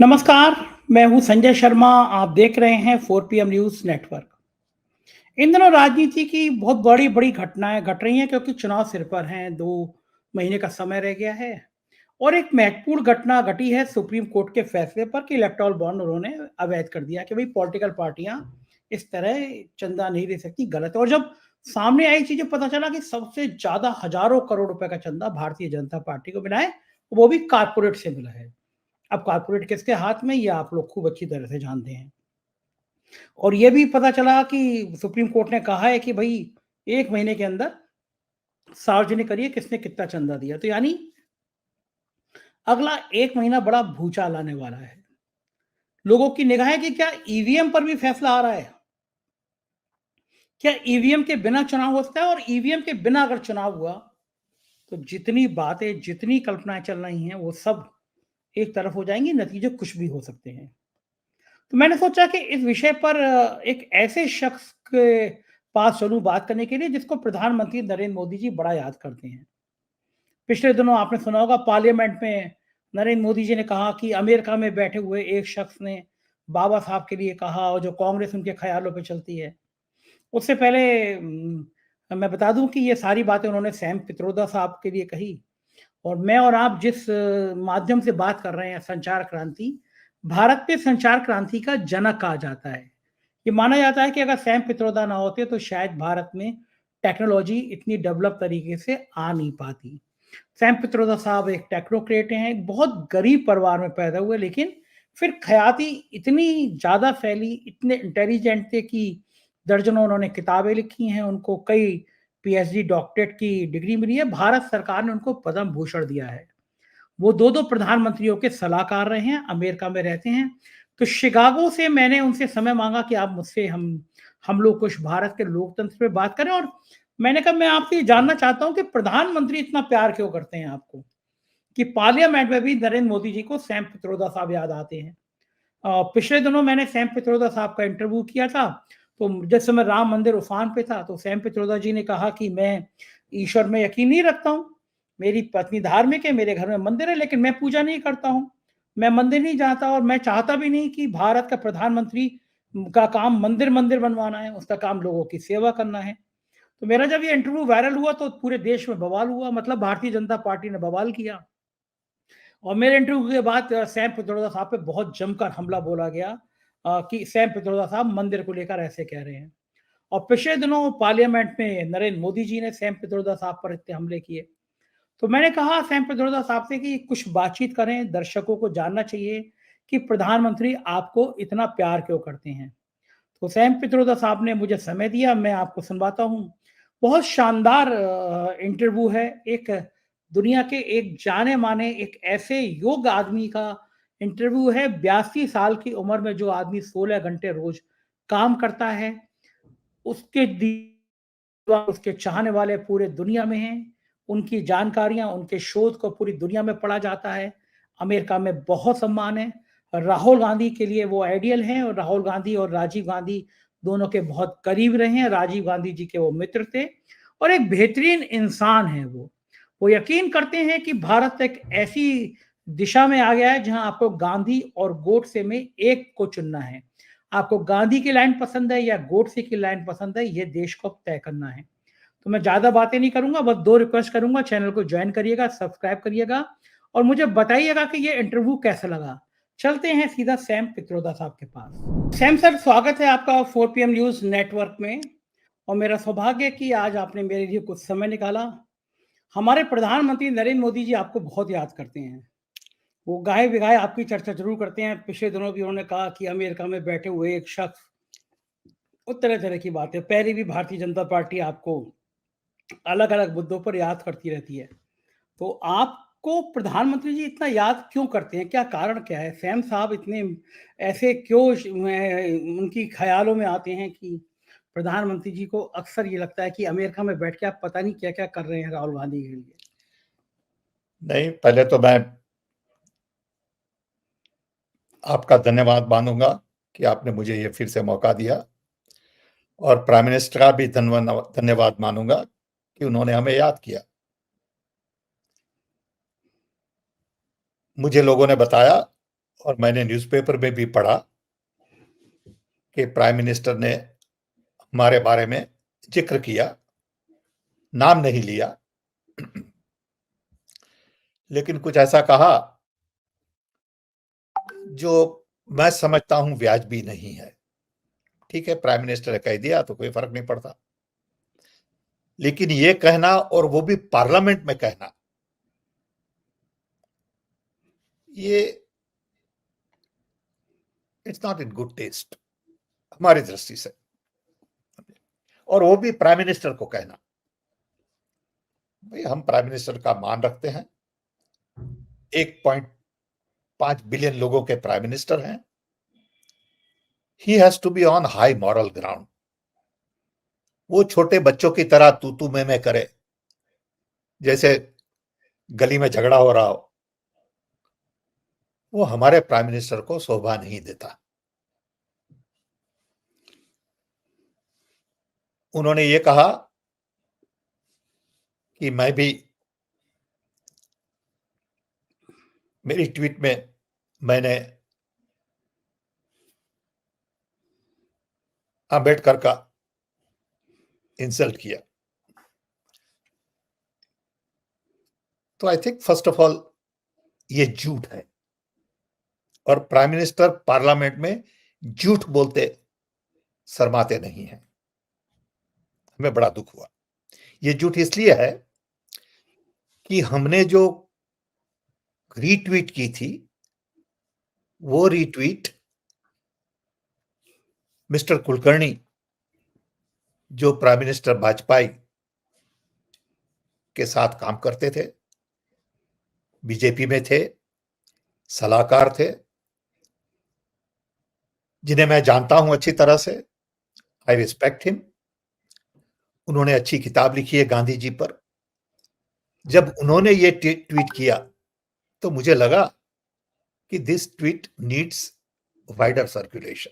नमस्कार, मैं हूं संजय शर्मा। आप देख रहे हैं 4 PM न्यूज़ नेटवर्क। इन दिनों राजनीति की बहुत बड़ी-बड़ी घटनाएँ घट रही हैं क्योंकि चुनाव सिर पर हैं, 2 महीने का समय रह गया है और एक महत्वपूर्ण घटना घटी है सुप्रीम कोर्ट के फैसले पर कि इलेक्टोरल बॉन्ड उन्होंने अवैध कर दिया कि भई पॉलिटिकल पार्टियाँ इस तरह चंदा नहीं ले सकती, गलत है। और जब सामने आई चीज़ें पता चला कि सबसे ज़्यादा हज़ारों करोड़ रुपए का चंदा भारतीय जनता पार्टी को मिला है, वो भी कारपोरेट से मिला है। अब कारपोरेट किसके हाथ में, ये आप लोग खूब अच्छी तरह से जानते हैं। और ये भी पता चला कि सुप्रीम कोर्ट ने कहा है कि भई 1 महीने के अंदर सार्वजनिक करिए किसने कितना चंदा दिया। तो यानी अगला 1 महीना बड़ा भूचाल आने वाला है। लोगों की निगाहें कि क्या ईवीएम पर भी फैसला आ रहा है? क्या ईवीएम के बिना चुनाव हो सकता है? और ईवीएम के बिना अगर चुनाव हुआ, तो जितनी बातें, जितनी कल्पनाएँ चल रही हैं, वो सब एक तरफ हो जाएँगी, नतीजे कुछ भी हो सकते हैं। तो मैंने सोचा कि इस विषय पर एक ऐसे शख्स के पास चलूँ बात करने के लिए जिसको प्रधानमंत्री नरेंद्र मोदी जी बड़ा याद करते हैं। पिछले दिनों आपने सुना होगा पार्लियामेंट में नरेंद्र मोदी जी ने कहा कि अमेरिका में बैठे हुए एक शख्स ने बाबा साहब के लिए कहा और जो कांग्रेस उनके ख़्यालों पे चलती है। उससे पहले मैं बता दूँ कि ये सारी बातें उन्होंने सैम पित्रोदा साहब के लिए कही। और मैं और आप जिस माध्यम से बात कर रहे हैं संचार क्रांति, भारत में संचार क्रांति का जनक कहा जाता है। ये माना जाता है कि अगर सैम पित्रोदा ना होते तो शायद भारत में टेक्नोलॉजी इतनी डेवलप तरीके से आ नहीं पाती। सैम पित्रोदा साहब एक टेक्नोक्रेट हैं, एक बहुत गरीब परिवार में पैदा हुए लेकिन फिर ख़याती इतनी ज़्यादा फैली, इतने इंटेलिजेंट थे कि दर्जनों उन्होंने किताबें लिखी हैं, उनको कई पीएचडी डॉक्टरेट की डिग्री मिली है, भारत सरकार ने उनको पद्म भूषण दिया है। वो 2-2 प्रधानमंत्रियों के सलाहकार रहे हैं, अमेरिका में रहते हैं। तो शिकागो से मैंने उनसे समय माँगा कि आप मुझसे हम लोग कुछ भारत के लोकतंत्र पे बात करें और मैंने कहा मैं आपसे ये जानना चाहता हूँ कि प्रधानमंत्री इतना प्यार क्यों करते हैं आपको? कि पार्लियामेंट में भी नरेंद्र मोदी जी को सैम पित्रोदा साहब याद आते हैं। पिछले दिनों मैंने सैम पित्रोदा साहब का इंटरव्यू किया था, तो जिस समय राम मंदिर उफान पे था, तो सैम पित्रोदा जी ने कहा कि मैं ईश्वर में यकीन नहीं रखता हूँ। मेरी पत्नी धार्मिक है, मेरे घर में मंदिर है, लेकिन मैं पूजा नहीं करता हूँ। मैं मंदिर नहीं जाता और मैं चाहता भी नहीं कि भारत का प्रधानमंत्री का काम मंदिर-मंदिर बनवाना है, उसका काम लोगों की सेवा करना है। तो मेरा जब ये इंटरव्यू वायरल हुआ तो पूरे देश में बवाल हुआ, मतलब भारतीय जनता पार्टी ने बवाल किया। और मेरे इंटरव्यू के बाद सैम पित्रोदा साहब पे बहुत जमकर हमला बोला गया कि सैम पित्रोदा साहब मंदिर को लेकर ऐसे कह रहे हैं। और पिछले दिनों पार्लियामेंट में नरेंद्र मोदी जी ने सैम पित्रोदा साहब पर इतने हमले किए। तो मैंने कहा सैम पित्रोदा साहब से कि कुछ बातचीत करें, दर्शकों को जानना चाहिए कि प्रधानमंत्री आपको इतना प्यार क्यों करते हैं। तो सैम पित्रोदा साहब ने मुझे समय दिया, मैं आपको सुनवाता हूँ। बहुत शानदार इंटरव्यू है, एक दुनिया के एक जाने-माने एक ऐसे योग्य आदमी का इंटरव्यू है, 82 साल की उम्र में जो आदमी 16 घंटे रोज़ काम करता है, उसके उसके चाहने वाले पूरे दुनिया में हैं। उनकी जानकारियाँ, उनके शोध को पूरी दुनिया में पढ़ा जाता है। अमेरिका में बहुत सम्मान है। राहुल गांधी के लिए वो आइडियल हैं और राहुल गांधी और राजीव गांधी दोनों के बहुत करीब रहे हैं। राजीव गांधी जी के वो मित्र थे और एक बेहतरीन इंसान हैं वो। वो यकीन करते हैं कि भारत एक ऐसी दिशा में आ गया है जहाँ आपको गांधी और गोडसे में एक को चुनना है। आपको गांधी की लाइन पसंद है या गोडसे की लाइन पसंद है, ये देश को अब तय करना है। तो मैं ज़्यादा बातें नहीं करूँगा, बस 2 रिक्वेस्ट करूँगा, चैनल को जॉइन करिएगा, सब्सक्राइब करिएगा और मुझे बताइएगा कि ये इंटरव्यू कैसा लगा। चलते हैं सीधा सैम पित्रोदा साहब के पास। सैम सर, स्वागत है आपका 4 PM न्यूज़ नेटवर्क में और मेरा सौभाग्य है कि आज आपने मेरे लिए कुछ समय निकाला। हमारे प्रधानमंत्री नरेंद्र मोदी जी आपको बहुत याद करते हैं। वो गाहे-बेगाहे आपकी चर्चा ज़रूर करते हैं। पिछले दिनों भी उन्होंने कहा कि अमेरिका में बैठे हुए एक शख्स और तरह-तरह की बातें। पहले भी भारतीय जनता पार्टी आपको अलग-अलग मुद्दों पर याद करती रहती है। तो आपको प्रधानमंत्री जी इतना याद क्यों करते हैं? क्या कारण क्या है? सैम साहब इतने ऐसे क्यों उनकी ख़्यालों में आते हैं कि प्रधानमंत्री जी को अक्सर ये लगता है कि अमेरिका में बैठ के आप पता नहीं क्या-क्या कर रहे हैं राहुल गांधी के लिए? नहीं, पहले तो मैं आपका धन्यवाद मानूंगा कि आपने मुझे ये फिर से मौका दिया और प्राइम मिनिस्टर का भी धन्यवाद मानूंगा कि उन्होंने हमें याद किया। मुझे लोगों ने बताया और मैंने न्यूज़पेपर में भी पढ़ा कि प्राइम मिनिस्टर ने हमारे बारे में जिक्र किया, नाम नहीं लिया, लेकिन कुछ ऐसा कहा जो मैं समझता हूं वाजिबी नहीं है। ठीक है, प्राइम मिनिस्टर ने कह दिया तो कोई फर्क नहीं पड़ता, लेकिन ये कहना, और वो भी पार्लियामेंट में कहना, ये it's not in good taste हमारी दृष्टि से, और वो भी प्राइम मिनिस्टर को कहना। भाई, हम प्राइम मिनिस्टर का मान रखते हैं, 1.5 बिलियन लोगों के प्राइम मिनिस्टर हैं। He has to be on high moral ground. वो छोटे बच्चों की तरह तू तू मैं करे, जैसे गली में झगड़ा हो रहा हो, वो हमारे प्राइम मिनिस्टर को शोभा नहीं देता। उन्होंने ये कहा कि मैं भी, मेरी ट्वीट में मैंने अंबेडकर का इंसल्ट किया। तो I think first of all ये झूठ है, और प्राइम मिनिस्टर पार्लियामेंट में झूठ बोलते शर्माते नहीं हैं। हमें बड़ा दुख हुआ। ये झूठ इसलिए है कि हमने जो रीट्वीट की थी, वो रीट्वीट मिस्टर कुलकर्णी, जो प्राइम मिनिस्टर वाजपेयी के साथ काम करते थे, बीजेपी में थे, सलाहकार थे, जिन्हें मैं जानता हूं अच्छी तरह से, आई रिस्पेक्ट हिम। उन्होंने अच्छी किताब लिखी है गांधी जी पर। जब उन्होंने ये ट्वीट किया तो मुझे लगा कि this tweet needs wider circulation.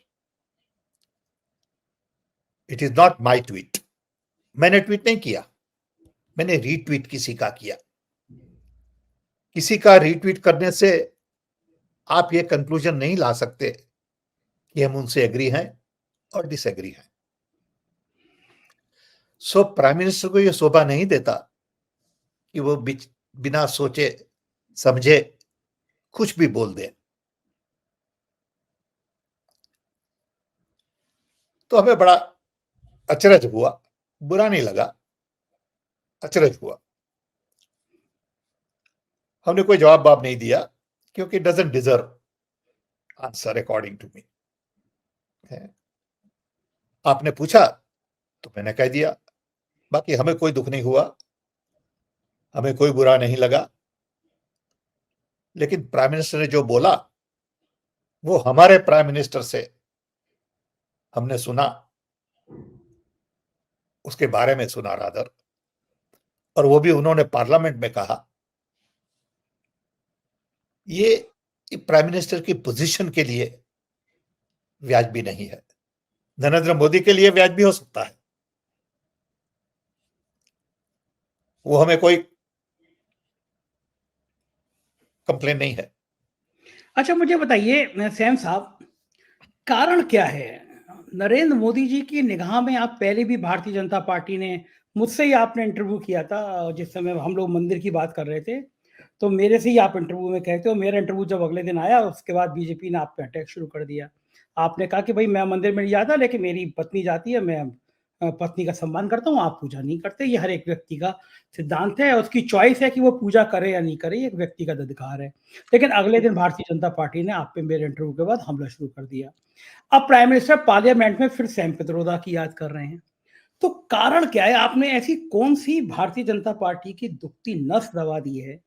It is not my tweet. मैंने ट्वीट नहीं किया, मैंने रीट्वीट किसी का किया। किसी का रीट्वीट करने से आप ये कंक्लूजन नहीं ला सकते कि हम उनसे एग्री हैं और डिसएग्री हैं। सो प्राइम मिनिस्टर को यह शोभा नहीं देता कि वो बिना सोचे समझे कुछ भी बोल दे। तो हमें बड़ा अचरज हुआ, बुरा नहीं लगा, अचरज हुआ। हमने कोई जवाब नहीं दिया, क्योंकि doesn't deserve answer according to me. आपने पूछा तो मैंने कह दिया, बाकी हमें कोई दुख नहीं हुआ, हमें कोई बुरा नहीं लगा। लेकिन प्राइम मिनिस्टर ने जो बोला, वो हमारे प्राइम मिनिस्टर से हमने सुना, उसके बारे में सुना रादर, और वो भी उन्होंने पार्लियामेंट में कहा। ये प्राइम मिनिस्टर की पोजीशन के लिए वाजिबी नहीं है। नरेंद्र मोदी के लिए वाजिबी हो सकता है, वो हमें कोई कंप्लेन नहीं है। अच्छा, मुझे बताइए सैम साहब, कारण क्या है? नरेंद्र मोदी जी की निगाह में आप पहले भी भारतीय जनता पार्टी ने, मुझसे ही आपने इंटरव्यू किया था जिस समय हम लोग मंदिर की बात कर रहे थे, तो मेरे से ही आप इंटरव्यू में कहते हो। मेरा इंटरव्यू जब अगले दिन आया, उसके बाद बीजेपी ने आप पे अटैक शुरू कर दिया। आपने कहा कि भाई मैं मंदिर में नहीं जाता, लेकिन मेरी पत्नी जाती है, मैं पत्नी का सम्मान करता हूँ, आप पूजा नहीं करते। ये हर एक व्यक्ति का सिद्धांत है, उसकी चॉइस है कि वो पूजा करे या नहीं करे, ये एक व्यक्तिगत अधिकार है। लेकिन अगले दिन भारतीय जनता पार्टी ने आप पे मेरे इंटरव्यू के बाद हमला शुरू कर दिया। अब प्राइम मिनिस्टर पार्लियामेंट में फिर सैम पित्रोदा की याद कर रहे हैं। तो कारण क्या है? आपने ऐसी कौन-सी भारतीय जनता पार्टी की दुखती नस दबा दी है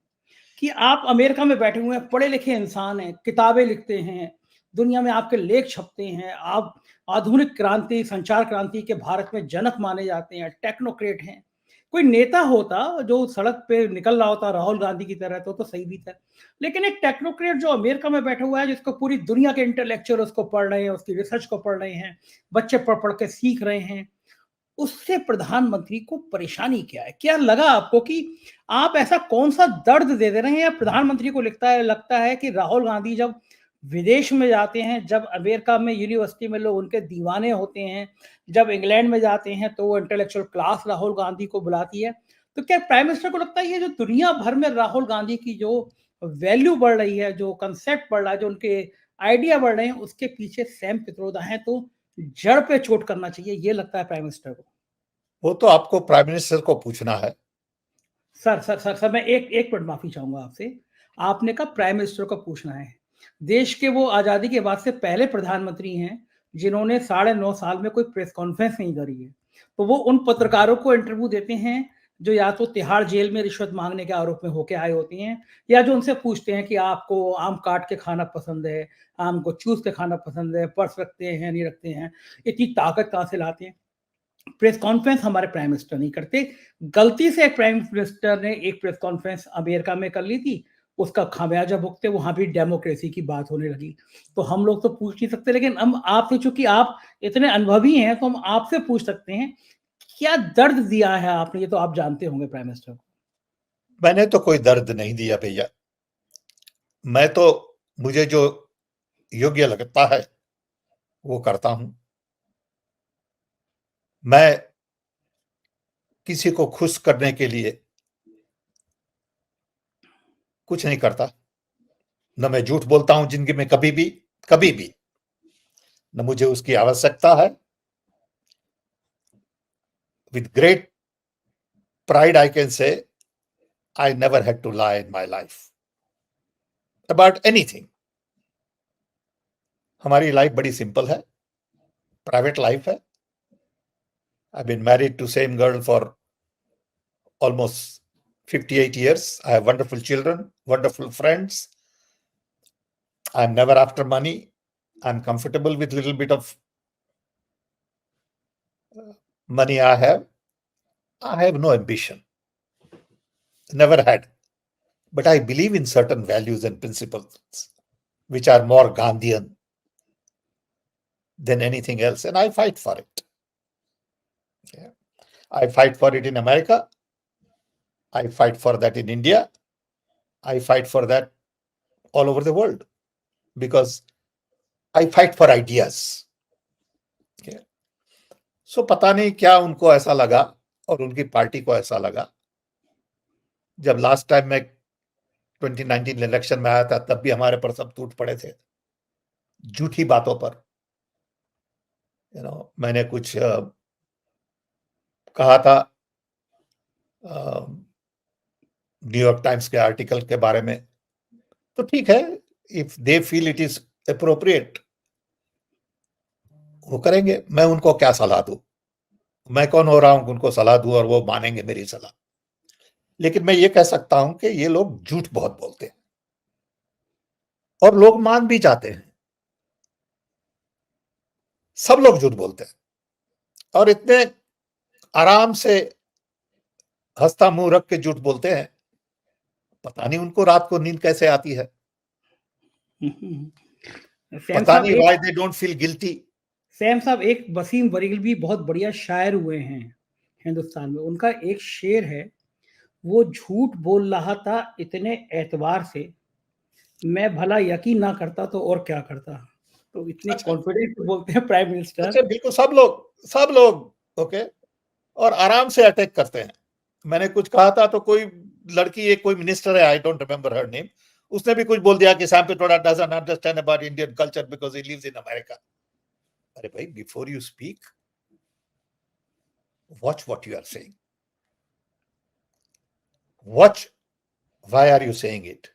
कि आप अमेरिका में बैठे हुए हैं, पढ़े-लिखे इंसान हैं, किताबें लिखते हैं, दुनिया में आपके लेख छपते हैं, आप आधुनिक क्रांति, संचार क्रांति के भारत में जनक माने जाते हैं, टेक्नोक्रेट हैं। कोई नेता होता जो सड़क पे निकल रहा होता राहुल गांधी की तरह, तो सही भी था। लेकिन एक टेक्नोक्रेट जो अमेरिका में बैठा हुआ है, जिसको पूरी दुनिया के इंटेलेक्चुअल उसको पढ़ रहे हैं, उसकी रिसर्च को पढ़ रहे हैं, बच्चे पढ़-पढ़ के सीख रहे हैं, उससे प्रधानमंत्री को परेशानी क्या है? क्या लगा आपको कि आप ऐसा कौन-सा दर्द दे रहे हैं, या प्रधानमंत्री को लगता है कि राहुल गांधी जब विदेश में जाते हैं, जब अमेरिका में यूनिवर्सिटी में लोग उनके दीवाने होते हैं, जब इंग्लैंड में जाते हैं तो वो इंटेलेक्चुअल क्लास राहुल गांधी को बुलाती है। तो क्या प्राइम मिनिस्टर को लगता है ये जो दुनिया भर में राहुल गांधी की जो वैल्यू बढ़ रही है, जो कंसेप्ट बढ़ रहा है, जो उनके आइडिया बढ़ रहे हैं, उसके पीछे सैम पित्रोदा है, तो जड़ पे चोट करना चाहिए, ये लगता है प्राइम मिनिस्टर को? वो तो आपको प्राइम मिनिस्टर को पूछना है। सर मैं एक मिनट माफी चाहूंगा आपसे। आपने कहा प्राइम मिनिस्टर को पूछना है। देश के वो आजादी के बाद से पहले प्रधानमंत्री हैं जिन्होंने 9.5 साल में कोई प्रेस कॉन्फ्रेंस नहीं करी है। तो वो उन पत्रकारों को इंटरव्यू देते हैं जो या तो तिहाड़ जेल में रिश्वत मांगने के आरोप में होके आए होते हैं, या जो उनसे पूछते हैं कि आपको आम काट के खाना पसंद है, आम को चूस के खाना पसंद है, पर्स रखते हैं नहीं रखते हैं, इतनी ताकत कहां से लाते हैं। प्रेस कॉन्फ्रेंस हमारे प्राइम मिनिस्टर नहीं करते। गलती से प्राइम मिनिस्टर ने एक प्रेस कॉन्फ्रेंस अमेरिका में कर ली थी, उसका खामियाजा भुगते वहां भी डेमोक्रेसी की बात होने लगी। तो हम लोग तो पूछ नहीं सकते, लेकिन हम आपसे, चूंकि आप इतने अनुभवी हैं, तो हम आपसे पूछ सकते हैं, क्या दर्द दिया है आपने? ये तो आप जानते होंगे प्राइम मिनिस्टर को। मैंने तो कोई दर्द नहीं दिया भैया। मैं तो, मुझे जो योग्य लगता है वो करता हूं। मैं किसी को खुश करने के लिए कुछ नहीं करता। न मैं झूठ बोलता हूं जिंदगी में, कभी भी न मुझे उसकी आवश्यकता है। With great pride I can say I never had to lie in my life about anything. हमारी लाइफ बड़ी सिंपल है, प्राइवेट लाइफ है। I been married to same girl for almost 58 years. I have wonderful children, wonderful friends. I'm never after money. I'm comfortable with little bit of money I have. I have no ambition, never had. But I believe in certain values and principles which are more Gandhian than anything else, and I fight for it. Yeah. I fight for it in America. I fight for that in India. I fight for that all over the world because I fight for ideas. Okay. सो पता नहीं क्या उनको ऐसा लगा और उनकी party को ऐसा लगा। जब लास्ट टाइम मैं 2019 इलेक्शन में आया था, तब भी हमारे पर सब टूट पड़े थे झूठी बातों पर। मैंने कुछ कहा था न्यूयॉर्क टाइम्स के आर्टिकल के बारे में, तो ठीक है, if they feel it is appropriate वो करेंगे। मैं उनको क्या सलाह दूं? मैं कौन हो रहा हूं उनको सलाह दूं और वो मानेंगे मेरी सलाह? लेकिन मैं ये कह सकता हूं कि ये लोग झूठ बहुत बोलते हैं और लोग मान भी जाते हैं। सब लोग झूठ बोलते हैं और इतने आराम से हंसता मुंह रख के झूठ बोलते हैं, पता नहीं उनको रात को नींद कैसे आती है। पता नहीं why they don't feel guilty. Sam साहब, एक वसीम बरेलवी बहुत बढ़िया शायर हुए हैं हिंदुस्तान में। उनका एक शेर है, वो झूठ बोल रहा था इतने एतबार से, मैं भला यकीन ना करता तो और क्या करता। तो इतने कॉन्फिडेंस से बोलते हैं प्राइम मिनिस्टर। अच्छा, बिल्कुल सब लोग ओके, और आराम से अटैक करते हैं। मैंने कुछ कहा था तो कोई लड़की, एक कोई मिनिस्टर है, I don't remember her name, उसने भी कुछ बोल दिया कि Sam Pitroda doesn't understand about Indian culture because he lives in America. अरे भाई, before you speak, watch what you are saying, watch why are you saying it,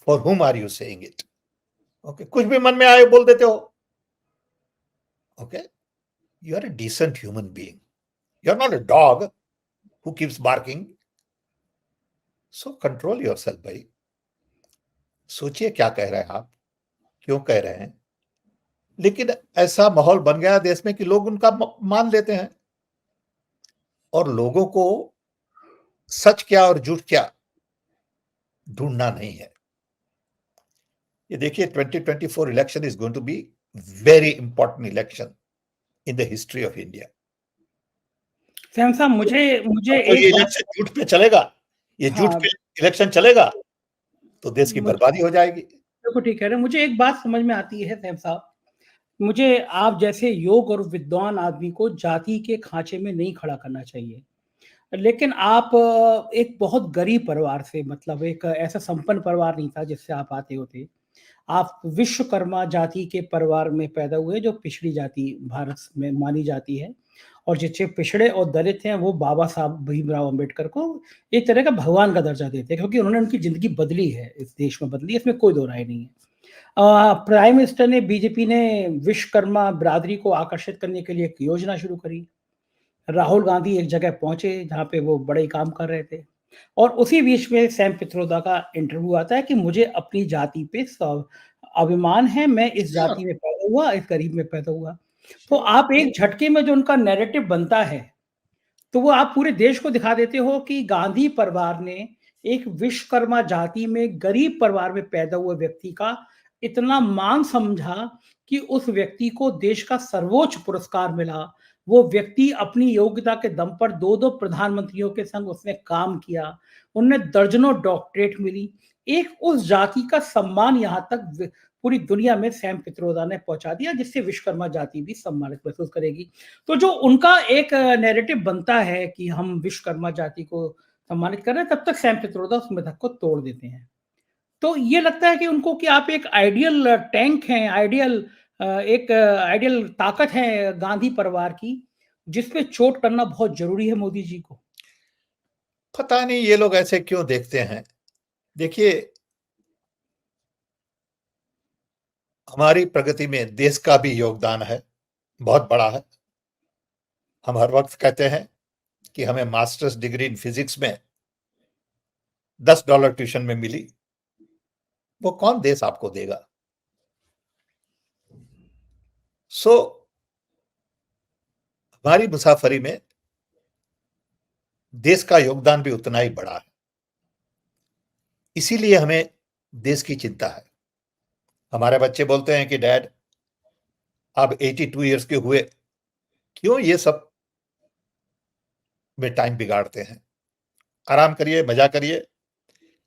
for whom are you saying it. Okay, कुछ भी मन में आए बोल देते हो। Okay, you are a decent human being. You're not a dog who keeps barking. So control yourself, भाई। सोचिए क्या कह रहे हैं आप, क्यों कह रहे हैं। लेकिन ऐसा माहौल बन गया देश में कि लोग उनका मान लेते हैं और लोगों को सच क्या और झूठ क्या ढूंढना नहीं है। ये देखिए, 2024 election is going to be very important election in the history of India. Sam साहब, मुझे तो ये इलेक्शन झूठ पे चलेगा, ये झूठ पे इलेक्शन चलेगा तो देश की बर्बादी हो जाएगी। बिल्कुल ठीक कह रहे हैं। मुझे एक बात समझ में आती है सैफ साहब, मुझे आप जैसे योग और विद्वान आदमी को जाति के खाँचे में नहीं खड़ा करना चाहिए। लेकिन आप एक बहुत गरीब परिवार से, मतलब एक ऐसा संपन्न परिवार नहीं था जिससे आप आते होते। आप विश्वकर्मा जाति के परिवार में पैदा हुए, जो पिछड़ी जाति भारत में मानी जाती है, और जिससे पिछड़े और दलित हैं वो बाबा साहब भीमराव अंबेडकर को एक तरह का भगवान का दर्जा देते हैं, क्योंकि उन्होंने उनकी ज़िंदगी बदली है, इस देश में बदली है, इसमें कोई दो राय नहीं है। प्राइम मिनिस्टर ने, बीजेपी ने विश्वकर्मा बिरादरी को आकर्षित करने के लिए एक योजना शुरू करी। राहुल गांधी एक जगह पहुंचे जहाँ पे वो बड़े काम कर रहे थे, और उसी बीच में सैम पित्रोदा का इंटरव्यू आता है कि मुझे अपनी जाति पे अभिमान है, मैं इस श्योर, जाति में पैदा हुआ, इस गरीब में पैदा हुआ। तो श्योर। आप एक झटके में जो उनका नैरेटिव बनता है, तो वो आप पूरे देश को दिखा देते हो कि गांधी परिवार ने एक विश्वकर्मा जाति में गरीब परिवार में पैदा हुए व्यक्ति का इतना मान समझा कि उस व्यक्ति को देश का सर्वोच्च पुरस्कार मिला। वो व्यक्ति अपनी योग्यता के दम पर 2-2 प्रधानमंत्रियों के संग उसने काम किया। उन्हें दर्जनों डॉक्टरेट मिली। एक उस जाति का सम्मान यहाँ तक पूरी दुनिया में सैम पित्रोदा ने पहुँचा दिया, जिससे विश्वकर्मा जाति भी सम्मानित महसूस करेगी। तो जो उनका एक नैरेटिव बनता है कि हम विश्वकर्मा जाति को सम्मानित कर रहे हैं, तब तक सैम पित्रोदा उस मिथक को तोड़ देते हैं। तो ये लगता है कि उनको कि आप एक आइडियल टैंक हैं, एक आइडियल ताकत है गांधी परिवार की, जिस पे चोट करना बहुत ज़रूरी है मोदी जी को। पता नहीं ये लोग ऐसे क्यों देखते हैं। देखिए, हमारी प्रगति में देश का भी योगदान है, बहुत बड़ा है। हम हर वक्त कहते हैं कि हमें मास्टर्स डिग्री इन फिजिक्स में $10 ट्यूशन में मिली, वो कौन देश आपको देगा? सो हमारी मुसाफरी में देश का योगदान भी उतना ही बड़ा है, इसीलिए हमें देश की चिंता है। हमारे बच्चे बोलते हैं कि डैड, आप 82 ईयर्स के हुए, क्यों ये सब में टाइम बिगाड़ते हैं? आराम करिए, मजा करिए।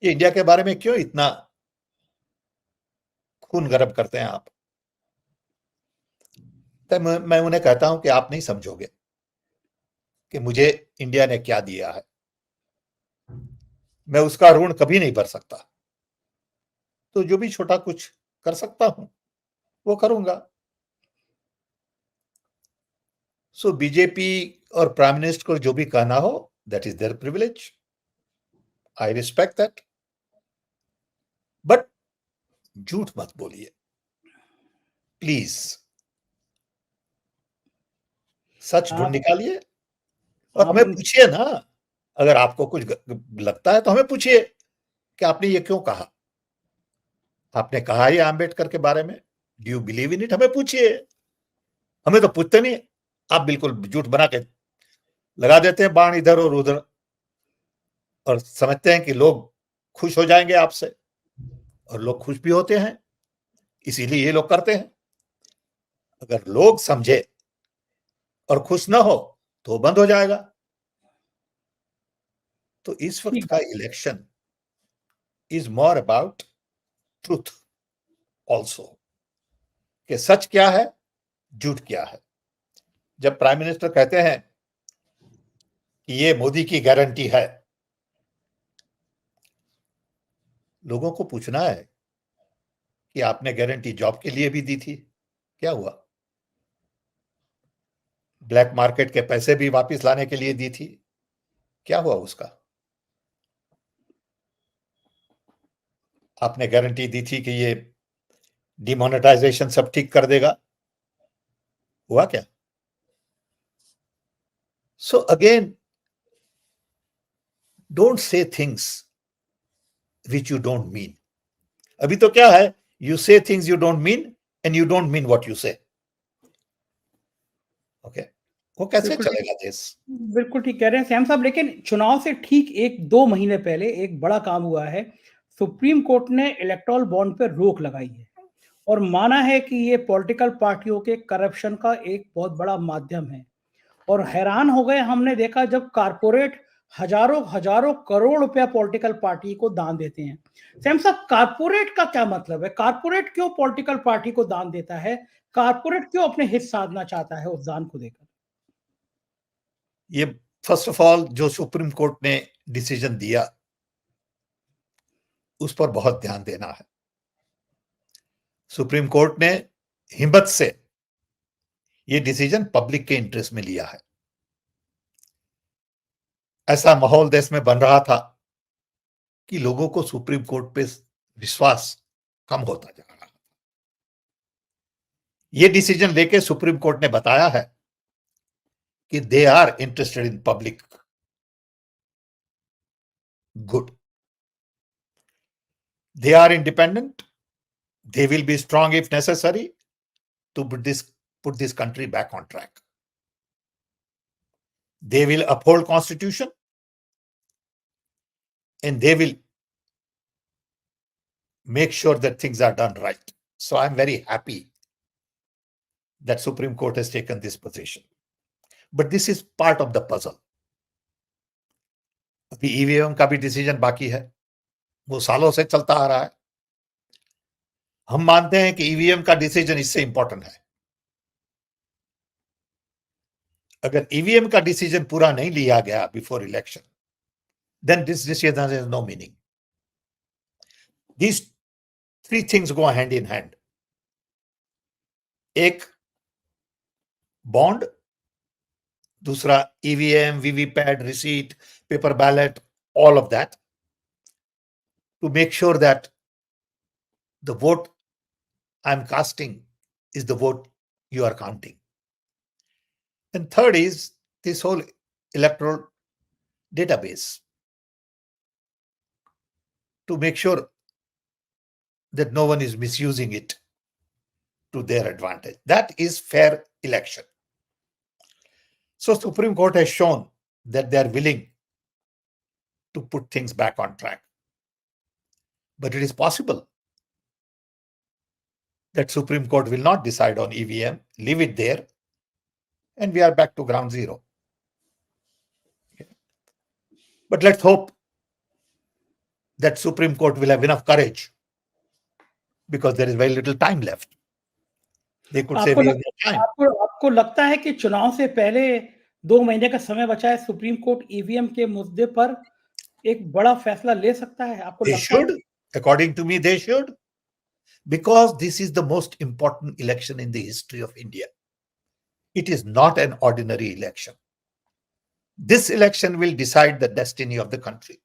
ये इंडिया के बारे में क्यों इतना खून गर्म करते हैं आप? तो मैं उन्हें कहता हूं कि आप नहीं समझोगे कि मुझे इंडिया ने क्या दिया है। मैं उसका ऋण कभी नहीं भर सकता, तो जो भी छोटा कुछ कर सकता हूं वो करूंगा। सो बीजेपी और प्राइम मिनिस्टर को जो भी कहना हो, that is their privilege, I respect that, but झूठ मत बोलिए प्लीज। सच ढूंढ आप निकालिए और आप हमें उन पूछिए ना। अगर आपको कुछ लगता है तो हमें पूछिए कि आपने ये क्यों कहा। आपने कहा ये आम्बेडकर के बारे में, do you believe in it? हमें पूछिए। हमें तो पूछते नहीं। आप बिल्कुल झूठ बना के लगा देते हैं बाण इधर और उधर, और समझते हैं कि लोग खुश हो जाएंगे आपसे, और लोग खुश भी होते हैं, इसीलिए ये लोग करते हैं। अगर लोग समझे और खुश ना हो तो बंद हो जाएगा। तो इस वक्त ठीक का election is more about truth also, कि सच क्या है, झूठ क्या है। जब प्राइम मिनिस्टर कहते हैं कि ये मोदी की गारंटी है, लोगों को पूछना है कि आपने गारंटी जॉब के लिए भी दी थी, क्या हुआ? ब्लैक मार्केट के पैसे भी वापस लाने के लिए दी थी, क्या हुआ उसका? आपने गारंटी दी थी कि ये डिमोनेटाइजेशन सब ठीक कर देगा, हुआ क्या? So again, don't say things which you don't mean. अभी तो क्या है, यू से things you don't mean and you don't mean what you से। ओके, वो कैसे बिल्कुल ठीक चलेगा देश? बिल्कुल ठीक कह रहे हैं श्याम साहब, लेकिन चुनाव से ठीक 1-2 महीने पहले एक बड़ा काम हुआ है। सुप्रीम कोर्ट ने इलेक्टोरल बॉन्ड पे रोक लगाई है, और माना है कि ये पॉलिटिकल पार्टियों के करप्शन का एक बहुत बड़ा माध्यम है। और हैरान हो गए हमने देखा जब कारपोरेट हजारों हजारों करोड़ रुपया पॉलिटिकल पार्टी को दान देते हैं। सैम साहब, कारपोरेट का क्या मतलब है? कारपोरेट क्यों पॉलिटिकल पार्टी को दान देता है? कारपोरेट क्यों अपने हित साधना चाहता है उस दान को देकर? ये फर्स्ट ऑफ ऑल जो सुप्रीम कोर्ट ने डिसीजन दिया उस पर बहुत ध्यान देना है। सुप्रीम कोर्ट ने हिम्मत से ये डिसीजन पब्लिक के इंटरेस्ट में लिया है। ऐसा माहौल देश में बन रहा था कि लोगों को सुप्रीम कोर्ट पे विश्वास कम होता जा रहा था। ये डिसीजन लेके सुप्रीम कोर्ट ने बताया है कि they are interested in public good, they are independent, they will be strong if necessary to put this country back on track. They will uphold constitution and they will make sure that things are done right. So I'm very happy that Supreme Court has taken this position. But this is part of the puzzle. अभी EVM का भी decision बाकी है, वो सालों से चलता आ रहा है। हम मानते हैं कि ईवीएम का डिसीजन इससे इंपॉर्टेंट है। अगर ईवीएम का डिसीजन पूरा नहीं लिया गया before election, then this decision has no meaning. These three things go hand in hand. एक बॉन्ड, दूसरा EVM, VVPAT, receipt, paper ballot, all of that, to make sure that the vote I'm casting is the vote you are counting. And third is this whole electoral database, to make sure that no one is misusing it to their advantage. That is fair election. So Supreme Court has shown that they are willing to put things back on track. But it is possible that Supreme Court will not decide on EVM, leave it there, and we are back to ground zero. Okay. But let's hope that Supreme Court will have enough courage, because there is very little time left. They could say we have no time. आपको लगता है कि चुनाव से पहले 2 महीने का समय बचा है, सुप्रीम कोर्ट ईवीएम के मुद्दे पर एक बड़ा फैसला ले सकता है? आपको They लगता है? should, according to me, they should, because this is the most important election in the history of India. It is not an ordinary election. This election will decide the destiny of the country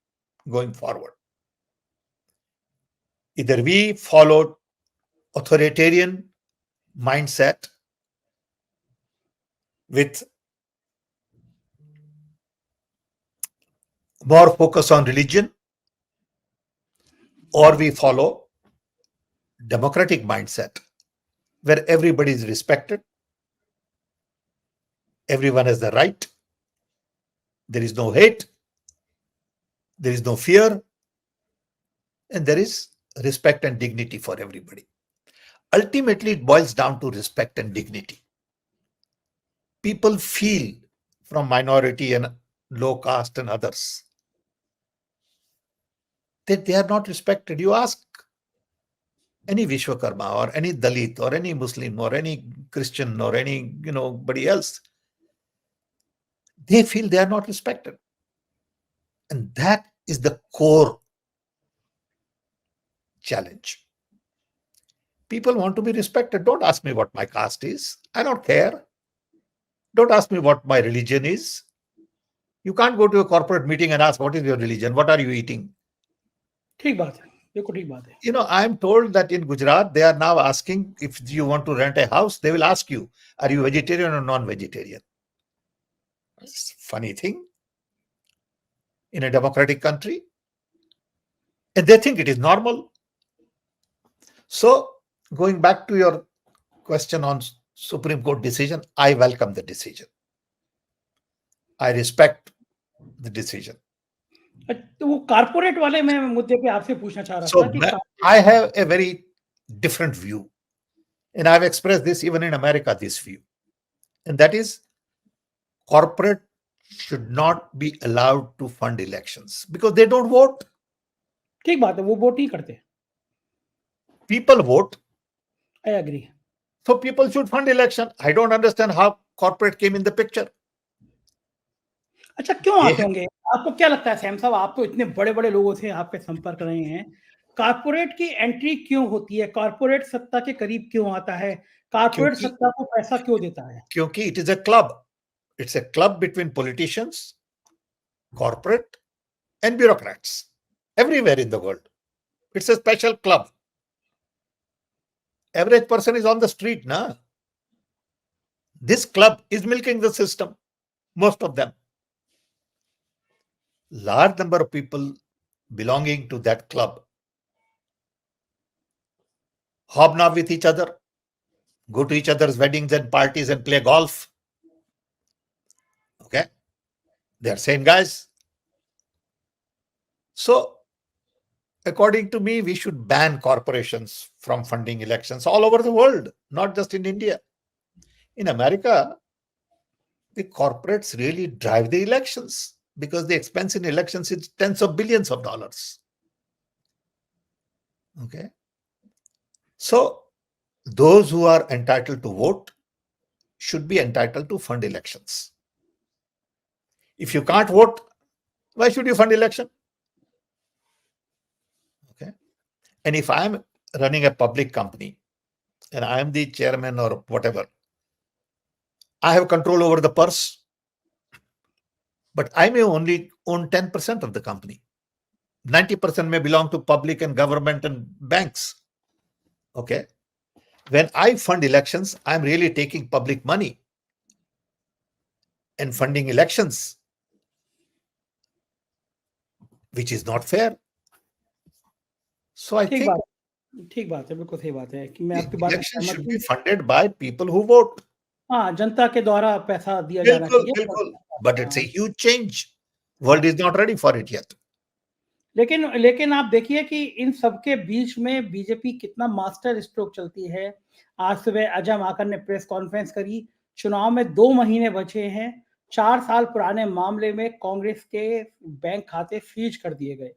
going forward. Either we followed authoritarian mindset with more focus on religion, or we follow democratic mindset where everybody is respected, everyone has the right, there is no hate, there is no fear, and there is respect and dignity for everybody. Ultimately, it boils down to respect and dignity. People feel from minority and low caste and others that they are not respected. You ask any Vishwakarma or any Dalit or any Muslim or any Christian or any anybody else, they feel they are not respected. And that is the core challenge. People want to be respected. Don't ask me what my caste is. I don't care. Don't ask me what my religion is. You can't go to a corporate meeting and ask, what is your religion? What are you eating? ठीक बात है, बिल्कुल ठीक बात है। I am told that in Gujarat, they are now asking, if you want to rent a house, they will ask you, are you vegetarian or non-vegetarian? It's a funny thing in a democratic country. And they think it is normal. So, going back to your question on Supreme Court decision, I welcome the decision. I respect the decision. तो वो corporate वाले मैं मुद्दे पे आपसे पूछना चाह रहा So, था कि I have a very different view. And I've expressed this even in America, this view. And that is, corporate should not be allowed to fund elections because they don't vote. ठीक बात है, वो vote नहीं करते। People vote, I agree. so people should fund election. I don't understand how corporate came in the picture. अच्छा, क्यों ये आते होंगे? आपको क्या लगता है सैम साहब, आप तो इतने बड़े-बड़े लोगों से आपके संपर्क रहे हैं, कॉर्पोरेट की एंट्री क्यों होती है? कॉर्पोरेट सत्ता के करीब क्यों आता है? कॉर्पोरेट क्योंकि सत्ता को पैसा क्यों देता है? क्योंकि it is a club. It's a club between politicians, corporate, and bureaucrats everywhere in the world. It's a special club. Average person is on the street, na? This club is milking the system, most of them. Large number of people belonging to that club hobnob with each other, go to each other's weddings and parties and play golf. Okay? They are same guys. So, according to me, we should ban corporations from funding elections all over the world, not just in India. In America, the corporates really drive the elections because the expense in elections is tens of billions of dollars. Okay? So, those who are entitled to vote should be entitled to fund elections. If you can't vote, why should you fund election? Okay. And if I'm running a public company and I'm the chairman or whatever, I have control over the purse, but I may only own 10% of the company. 90% may belong to public and government and banks. Okay. When I fund elections, I'm really taking public money and funding elections, which is not fair. So I think ठीक बात है, बिल्कुल सही बात है कि मैं आपकी बात से elections सहमत should हूँ। be funded by people who vote. हाँ, जनता के द्वारा पैसा दिया जाना चाहिए। बिल्कुल, but it's a huge change. World is not ready for it yet. लेकिन आप देखिए कि इन सबके बीच में बीजेपी कितना मास्टर स्ट्रोक चलती है। आज सुबह अजय माकन ने प्रेस कॉन्फ्रेंस करी, चुनाव में 2 महीने बचे हैं, 4 साल पुराने मामले में कांग्रेस के बैंक खाते फ्रीज कर दिए गए।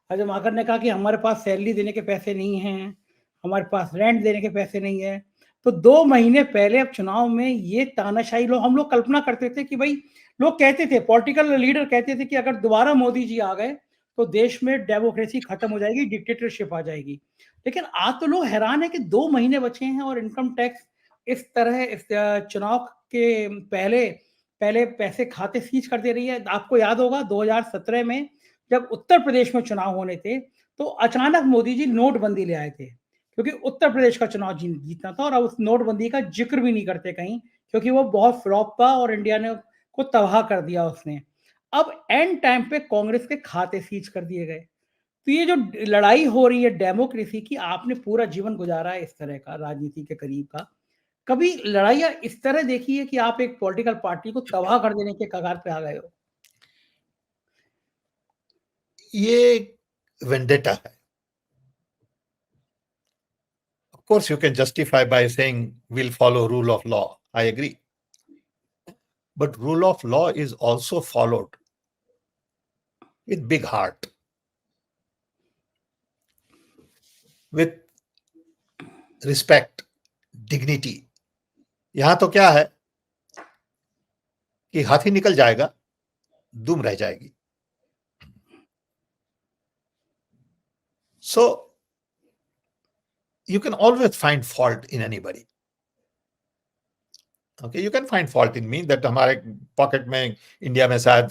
अजय माकन ने कहा कि हमारे पास सैलरी देने के पैसे नहीं हैं, हमारे पास रेंट देने के पैसे नहीं है। तो 2 महीने पहले अब चुनाव में ये तानाशाही हम लोग कल्पना करते थे कि भाई, लोग कहते थे, पॉलिटिकल लीडर कहते थे कि अगर दोबारा मोदी जी आ गए तो देश में डेमोक्रेसी खत्म हो जाएगी, डिक्टेटरशिप आ जाएगी। लेकिन आज तो लोग हैरान है कि 2 महीने बचे हैं और इनकम टैक्स इस तरह चुनाव के पहले पहले पैसे खाते सीज कर दे रही है। आपको याद होगा 2017 में जब उत्तर प्रदेश में चुनाव होने थे, तो अचानक मोदी जी नोटबंदी ले आए थे, क्योंकि उत्तर प्रदेश का चुनाव जीतना था और अब उस नोटबंदी का जिक्र भी नहीं करते कहीं, क्योंकि वो बहुत फ्लॉप था और इंडिया ने को तबाह कर दिया उसने। अब एंड टाइम पे कांग्रेस के खाते सीज कर दिए गए। तो ये जो लड़ाई हो रही है डेमोक्रेसी की, आपने पूरा जीवन गुजारा है इस तरह का, राजनीति के करीब का। कभी लड़ाइयाँ इस तरह देखी है कि आप एक पॉलिटिकल पार्टी को तबाह कर देने के कगार पे आ गए हो? ये वेंडेटा है. Of course, you can justify by saying we'll follow rule of law. I agree. But rule of law is also followed with big heart, with respect, dignity. यहां तो क्या है कि हाथी निकल जाएगा, दुम रह जाएगी. So you can always find fault in anybody. Okay, you can find fault in me that हमारे पॉकेट में इंडिया में शायद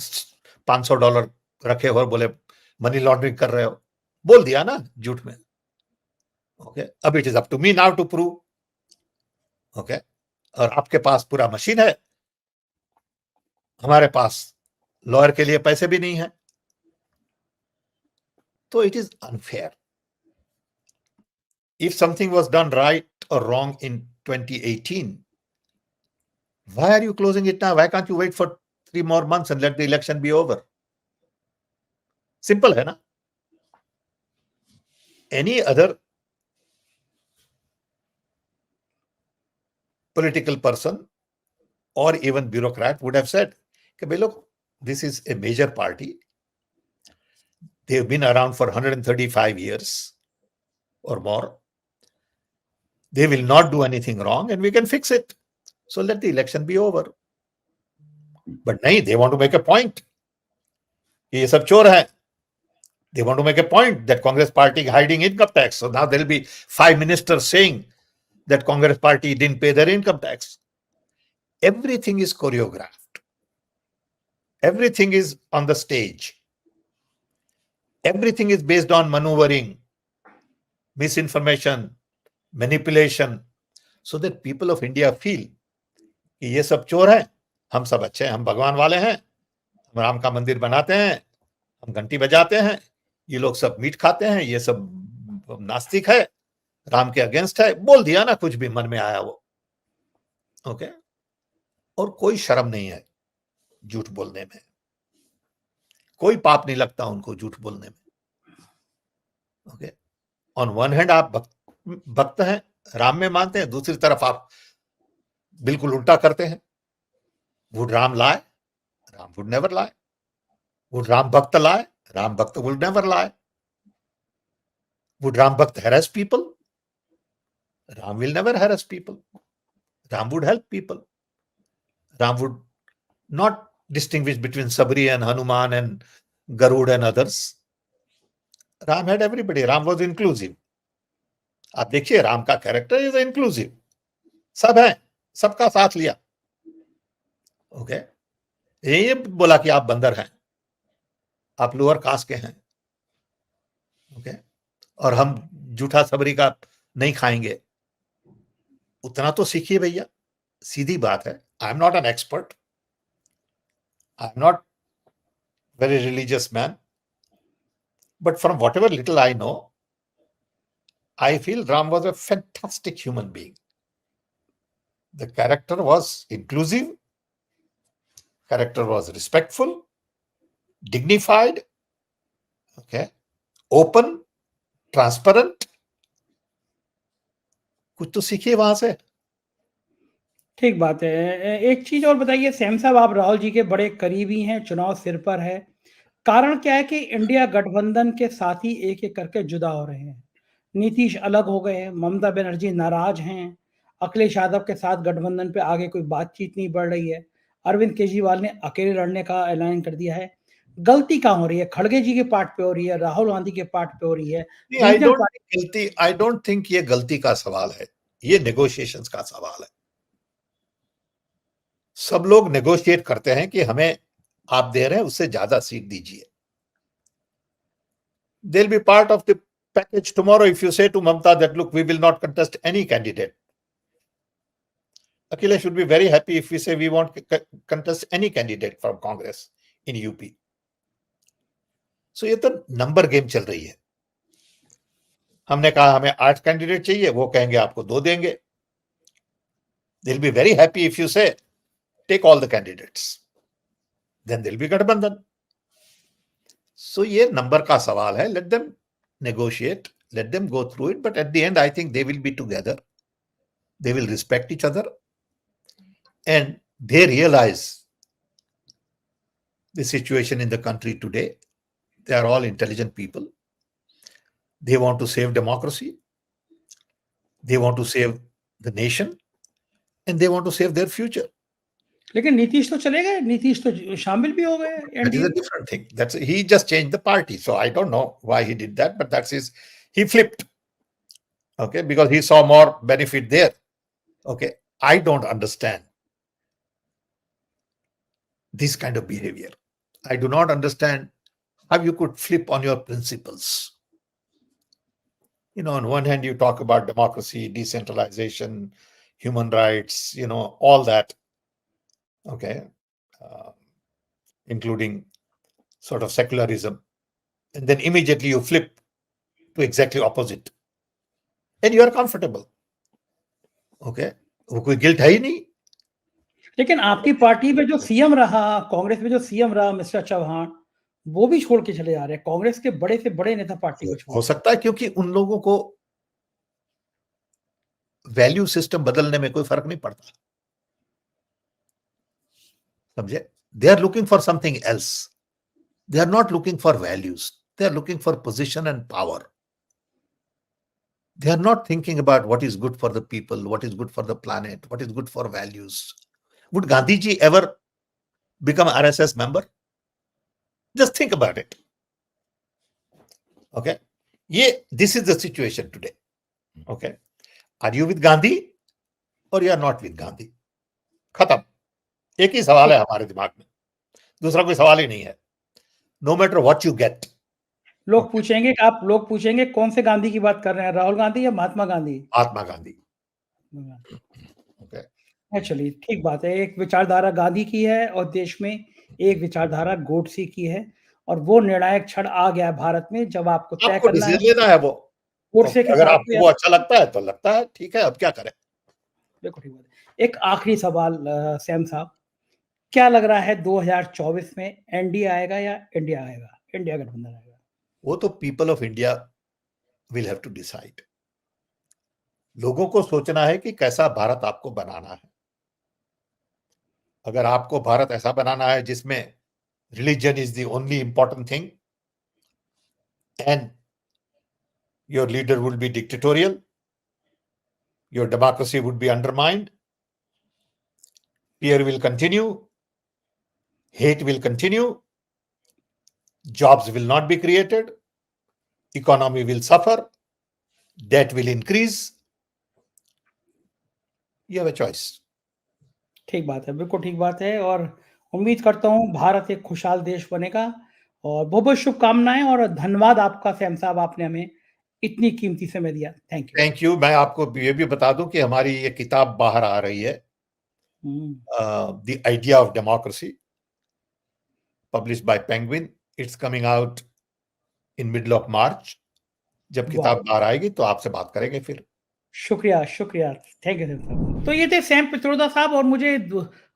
$500 रखे हो और बोले मनी लॉन्ड्रिंग कर रहे हो, बोल दिया ना झूठ में. ओके, अब it is up to me now to prove. Okay, और आपके पास पूरा मशीन है, हमारे पास लॉयर के लिए पैसे भी नहीं है, तो it is unfair. If something was done right or wrong in 2018, why are you closing it now? Why can't you wait for 3 more months and let the election be over? Simple है ना? Any other political person or even bureaucrat would have said कि भाई लोग this is a major party. They have been around for 135 years or more. They will not do anything wrong and we can fix it. So let the election be over. But nahi, they want to make a point. ये सब चोर हैं. They want to make a point that Congress party hiding income tax. So now there will be 5 ministers saying that Congress party didn't pay their income tax. Everything is choreographed. Everything is on the stage. Everything is based on maneuvering, misinformation, manipulation, so that people of India feel कि ये सब चोर हैं, हम सब अच्छे हैं, हम भगवान वाले हैं, हम राम का मंदिर बनाते हैं, हम घंटी बजाते हैं, ये लोग सब मीट खाते हैं, ये सब नास्तिक है, राम के अगेंस्ट है. बोल दिया ना कुछ भी मन में आया वो. ओके. और कोई शर्म नहीं है झूठ बोलने में. कोई पाप नहीं लगता उनको झूठ बोलने में. ओके. ऑन वन हैंड आप भक्त हैं, राम में मानते हैं, दूसरी तरफ आप बिल्कुल उल्टा करते हैं. Would Ram lie? Ram would never lie. Would Ram Bhakta lie? Ram Bhakta would never lie. Would Ram Bhakta harass people? Ram will never harass people. Ram would help people. Ram would not distinguish between Sabri and Hanuman and Garud and others. Ram had everybody. Ram was inclusive. आप देखिए राम का character is inclusive. सब है, सबका साथ लिया. Okay. ये बोला कि आप बंदर हैं, आप लोअर कास्ट के हैं. ओके. और हम जूठा सबरी का नहीं खाएंगे. उतना तो सीखिए भैया. सीधी बात है. I am not an expert. I am not very religious man. But from what ever little I know, I feel Ram was a fantastic human being. The character was inclusive, character was respectful, dignified, okay, open, transparent. कुछ तो सीखिए वहां से. ठीक बात है. एक चीज और बताइए सैम साहब, आप राहुल जी के बड़े करीबी हैं, चुनाव सिर पर है. कारण क्या है कि इंडिया गठबंधन के साथी एक एक करके जुदा हो रहे हैं. नीतीश अलग हो गए हैं, ममता बनर्जी नाराज हैं, अखिलेश यादव के साथ गठबंधन पे आगे कोई बातचीत नहीं बढ़ रही है, अरविंद केजरीवाल ने अकेले लड़ने का ऐलान कर दिया है. गलती कहाँ हो रही है? खड़गे जी के पार्ट पे हो रही है, राहुल गांधी के पार्ट पे हो रही है? आई डोंट थिंक ये गलती का सवाल है. ये नेगोशिएशंस का सवाल है. सब लोग नेगोशिएट करते हैं कि हमें आप दे रहे हैं उससे ज्यादा सीट दीजिए. They will be part of the package tomorrow if you say to Mamta that look, we will not contest any candidate. Akhilesh should be very happy if we say we won't contest any candidate from Congress in UP. So ये तो number game चल रही है. हमने कहा हमें 8 candidate चाहिए, वो कहेंगे आपको 2 देंगे. They'll be very happy if you say take all the candidates. Then they'll be गठबंधन. So ये नंबर का सवाल है. Let them negotiate, let them go through it, but at the end I think they will be together. They will respect each other and they realize the situation in the country today. They are all intelligent people. They want to save democracy. They want to save the nation and they want to save their future. लेकिन नीतीश तो चले गए, नीतीश तो शामिल भी हो गए. That is a different thing. That's he just changed the party. So I don't know why he did that, but that's his. He flipped. Okay, because he saw more benefit there. Okay, I don't understand this kind of behavior. I do not understand how you could flip on your principles. You know, on one hand you talk about democracy, decentralization, human rights, you know, all that. Okay, including sort of secularism, and then immediately you flip to exactly opposite, and you are comfortable. Okay, वो कोई guilt है ही नहीं. लेकिन आपकी party में जो CM रहा, कांग्रेस में जो सीएम रहा मिस्टर चौहान, वो भी छोड़ के चले जा रहे हैं. कांग्रेस के बड़े से बड़े नेता पार्टी को छोड़. हो सकता है क्योंकि उन लोगों को वैल्यू सिस्टम बदलने में कोई फर्क नहीं पड़ता. समझे? They are looking for something else. They are not looking for values. They are looking for position and power. They are not thinking about what is good for the people, what is good for the planet, what is good for values. Would Gandhiji ever become RSS member? Just think about it. Okay. This is the situation today. Okay. Are you with Gandhi or you are not with Gandhi? खत्म. एक ही सवाल है हमारे दिमाग में, दूसरा कोई सवाल ही नहीं है. No matter what you get. लोग पूछेंगे कौन से गांधी की बात कर रहे हैं, राहुल गांधी या महात्मा गांधी? महात्मा गांधी. Okay. चलिए, ठीक बात है. एक विचारधारा गांधी की है और देश में एक विचारधारा गोडसे की है, और वो निर्णायक क्षण आ गया भारत में जब आपको तय करना है. डिसीजन लेना है वो. गोडसे के अगर आपको वो अच्छा लगता है तो लगता है, ठीक है, अब क्या करें. बिल्कुल ठीक बात है. एक आखिरी सवाल सैम साहब, क्या लग रहा है 2024 में एनडीए आएगा या इंडिया आएगा, इंडिया गठबंधन आएगा? वो तो people of India will have to decide. लोगों को सोचना है कि कैसा भारत आपको बनाना है. अगर आपको भारत ऐसा बनाना है जिसमें religion is the only important thing and your leader would be dictatorial, your democracy would be undermined, fear will continue, hate will continue, jobs will not be created, economy will suffer, debt will increase. You have a choice. ठीक बात है, बिल्कुल ठीक बात है, और उम्मीद करता हूँ भारत एक खुशहाल देश बनेगा. और बहुत बहुत शुभकामनाएं और धन्यवाद आपका सैम साहब, आपने हमें इतनी कीमती समय दिया. Thank you. Thank you. मैं आपको ये भी बता दूं कि हमारी ये किताब बाहर आ रही है, The Idea of Democracy, published by Penguin. It's coming out in middle of March. जब किताब बाहर आएगी तो आपसे बात करेंगे फिर. शुक्रिया, थैंक यू सैम साहब. तो ये थे सैम पित्रोदा साहब, और मुझे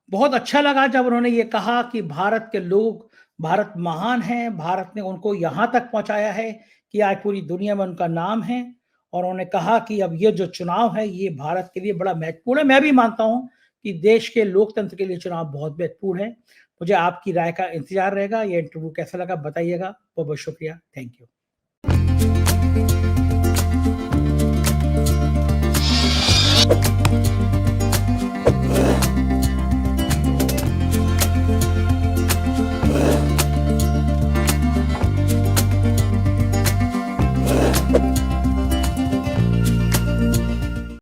बहुत अच्छा लगा जब उन्होंने ये कहा कि भारत के लोग, भारत महान है, भारत ने उनको यहाँ तक पहुँचाया है कि आज पूरी दुनिया में उनका नाम है. और उन्होंने कहा कि अब ये जो चुनाव है ये भारत के लिए बड़ा महत्वपूर्ण है. मैं भी मानता हूँ कि देश के लोकतंत्र के लिए चुनाव बहुत महत्वपूर्ण है. मुझे आपकी राय का इंतजार रहेगा. ये इंटरव्यू कैसा लगा बताइएगा. बहुत बहुत शुक्रिया. Thank you.